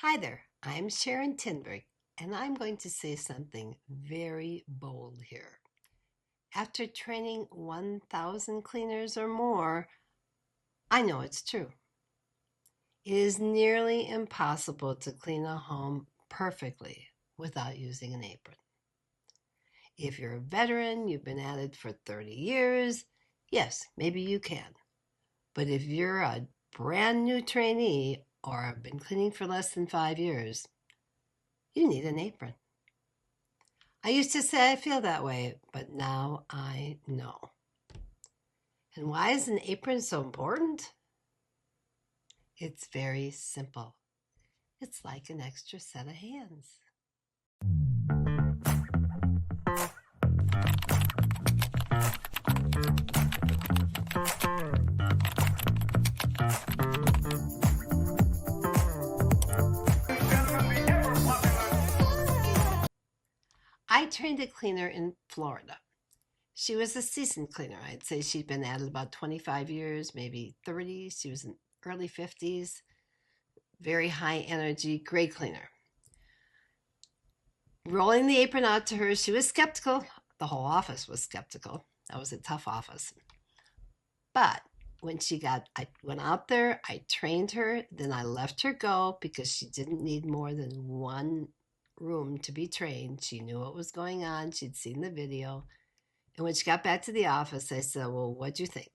Hi there, I'm Sharon Tinberg, and I'm going to say something very bold here. After training 1,000 cleaners or more, I know it's true. It is nearly impossible to clean a home perfectly without using an apron. If you're a veteran, you've been at it for 30 years, yes, maybe you can. But if you're a brand new trainee or have been cleaning for less than 5 years, you need an apron. I used to say I feel that way, but now I know. And why is an apron so important? It's very simple. It's like an extra set of hands. I trained a cleaner in Florida. She was a seasoned cleaner. I'd say she'd been at it about 25 years, maybe 30. She was in early 50s, very high energy, great cleaner. Rolling the apron out to her, she was skeptical. The whole office was skeptical. That was a tough office. But I went out there, I trained her, then I let her go because she didn't need more than one room to be trained. She knew what was going on. She'd seen the video. And when she got back to the office, I said, well, what'd you think?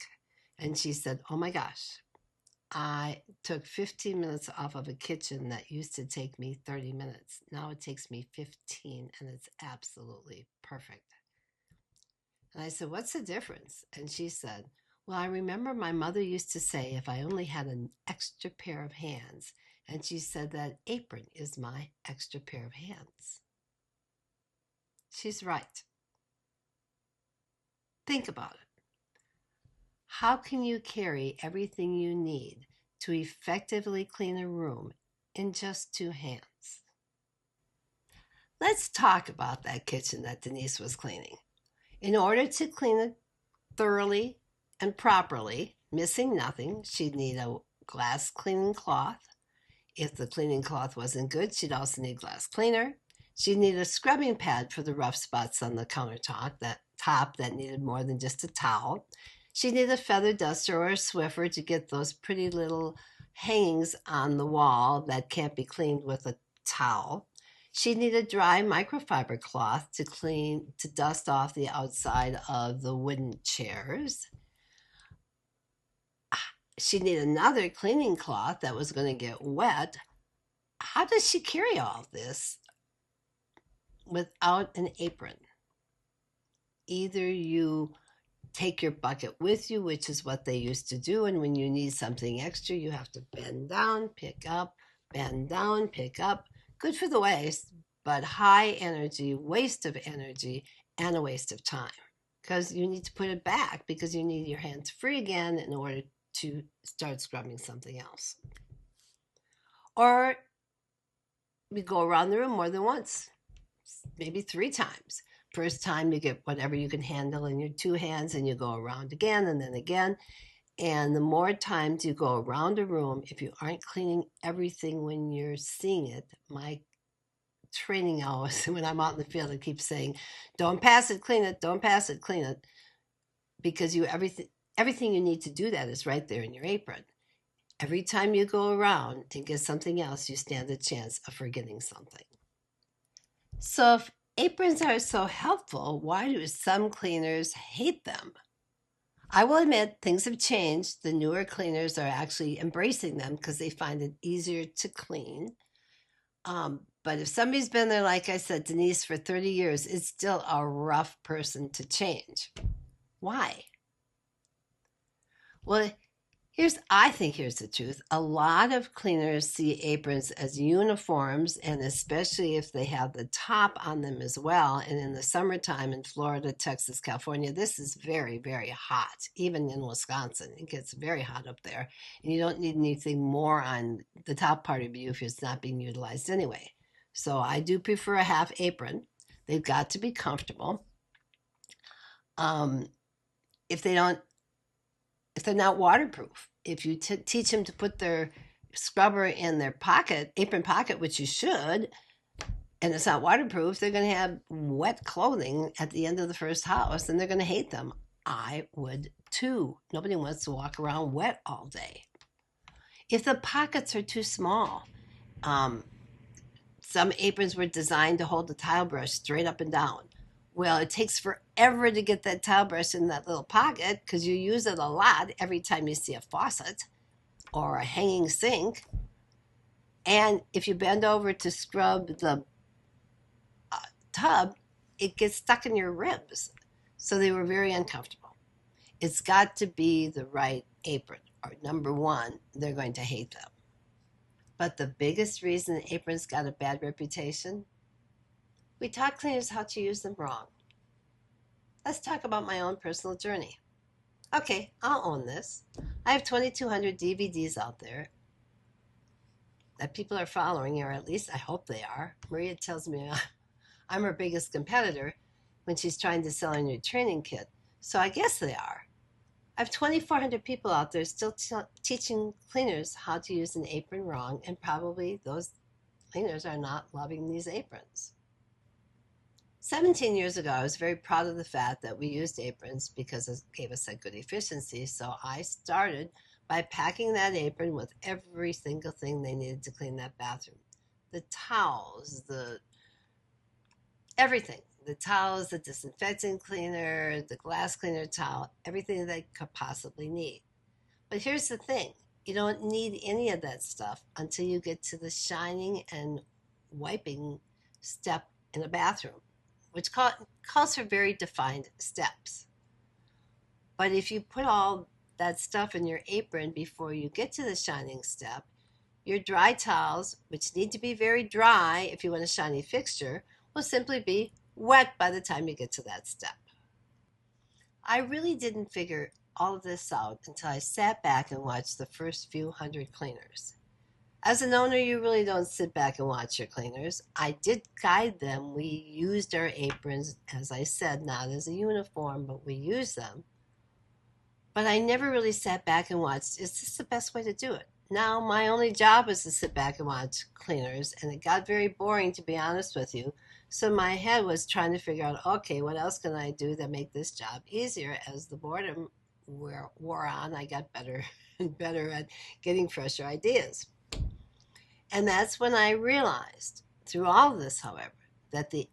And she said, oh my gosh, I took 15 minutes off of a kitchen that used to take me 30 minutes. Now it takes me 15, and it's absolutely perfect. And I said, what's the difference? And she said, well, I remember my mother used to say if I only had an extra pair of hands. And she said that apron is my extra pair of hands. She's right. Think about it. How can you carry everything you need to effectively clean a room in just two hands? Let's talk about that kitchen that Denise was cleaning. In order to clean it thoroughly and properly, missing nothing, she'd need a glass cleaning cloth. If the cleaning cloth wasn't good, she'd also need glass cleaner. She'd need a scrubbing pad for the rough spots on the countertop that needed more than just a towel. She'd need a feather duster or a Swiffer to get those pretty little hangings on the wall that can't be cleaned with a towel. She'd need a dry microfiber cloth to dust off the outside of the wooden chairs. She'd need another cleaning cloth that was going to get wet. How does she carry all this without an apron? Either you take your bucket with you, which is what they used to do, and when you need something extra, you have to bend down, pick up, bend down, pick up. Good for the waist, but high energy, waste of energy, and a waste of time because you need to put it back because you need your hands free again in order to start scrubbing something else. Or we go around the room more than once, maybe 3 times. First time you get whatever you can handle in your 2 hands and you go around again and then again. And the more times you go around a room, if you aren't cleaning everything when you're seeing it, my training hours, when I'm out in the field, I keep saying, don't pass it, clean it, don't pass it, clean it. Because everything you need to do that is right there in your apron. Every time you go around and get something else, you stand a chance of forgetting something. So if aprons are so helpful, why do some cleaners hate them? I will admit things have changed. The newer cleaners are actually embracing them because they find it easier to clean. But if somebody's been there, like I said, Denise, for 30 years, it's still a rough person to change. Why? Well, I think here's the truth. A lot of cleaners see aprons as uniforms, and especially if they have the top on them as well. And in the summertime in Florida, Texas, California, this is very, very hot. Even in Wisconsin, it gets very hot up there. And you don't need anything more on the top part of you if it's not being utilized anyway. So I do prefer a half apron. They've got to be comfortable. If they're not waterproof, if you teach them to put their scrubber in their pocket, apron pocket, which you should, and it's not waterproof, they're going to have wet clothing at the end of the first house, and they're going to hate them. I would too. Nobody wants to walk around wet all day. If the pockets are too small, some aprons were designed to hold the tile brush straight up and down. Well, it takes forever to get that tile brush in that little pocket because you use it a lot every time you see a faucet or a hanging sink. And if you bend over to scrub the tub, it gets stuck in your ribs. So they were very uncomfortable. It's got to be the right apron, or number one, they're going to hate them. But the biggest reason aprons got a bad reputation, we taught cleaners how to use them wrong. Let's talk about my own personal journey. Okay, I'll own this. I have 2,200 DVDs out there that people are following, or at least I hope they are. Maria tells me I'm her biggest competitor when she's trying to sell a new training kit, so I guess they are. I have 2,400 people out there still teaching cleaners how to use an apron wrong, and probably those cleaners are not loving these aprons. 17 years ago, I was very proud of the fact that we used aprons because it gave us a good efficiency, so I started by packing that apron with every single thing they needed to clean that bathroom. The towels, everything. The towels, the disinfectant cleaner, the glass cleaner towel, everything they could possibly need. But here's the thing. You don't need any of that stuff until you get to the shining and wiping step in a bathroom, which calls for very defined steps. But if you put all that stuff in your apron before you get to the shining step, your dry towels, which need to be very dry if you want a shiny fixture, will simply be wet by the time you get to that step. I really didn't figure all of this out until I sat back and watched the first few hundred cleaners. As an owner, you really don't sit back and watch your cleaners. I did guide them. We used our aprons, as I said, not as a uniform, but we used them. But I never really sat back and watched, is this the best way to do it? Now, my only job was to sit back and watch cleaners, and it got very boring, to be honest with you. So my head was trying to figure out, okay, what else can I do to make this job easier? As the boredom wore on, I got better and better at getting fresher ideas. And that's when I realized, through all of this, however, that the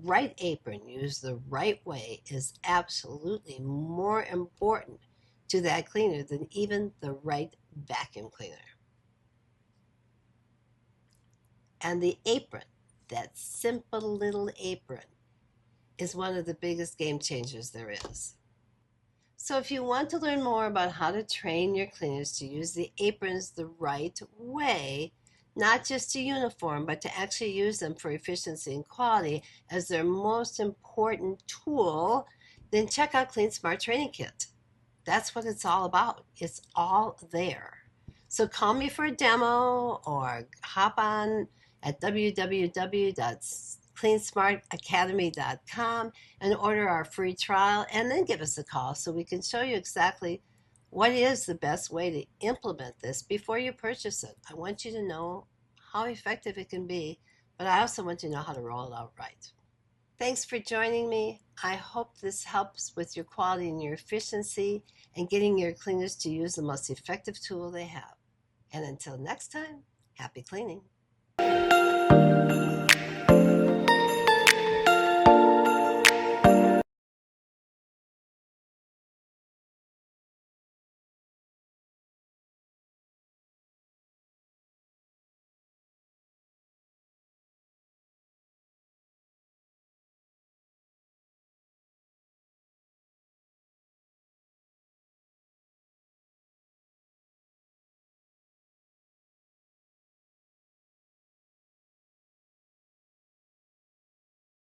right apron used the right way is absolutely more important to that cleaner than even the right vacuum cleaner. And the apron, that simple little apron, is one of the biggest game changers there is. So if you want to learn more about how to train your cleaners to use the aprons the right way, not just a uniform, but to actually use them for efficiency and quality as their most important tool, then check out Clean Smart Training Kit. That's what it's all about. It's all there. So call me for a demo or hop on at www.cleansmartacademy.com and order our free trial, and then give us a call so we can show you exactly what is the best way to implement this before you purchase it. I want you to know how effective it can be, but I also want you to know how to roll it out right. Thanks for joining me. I hope this helps with your quality and your efficiency and getting your cleaners to use the most effective tool they have. And until next time, happy cleaning.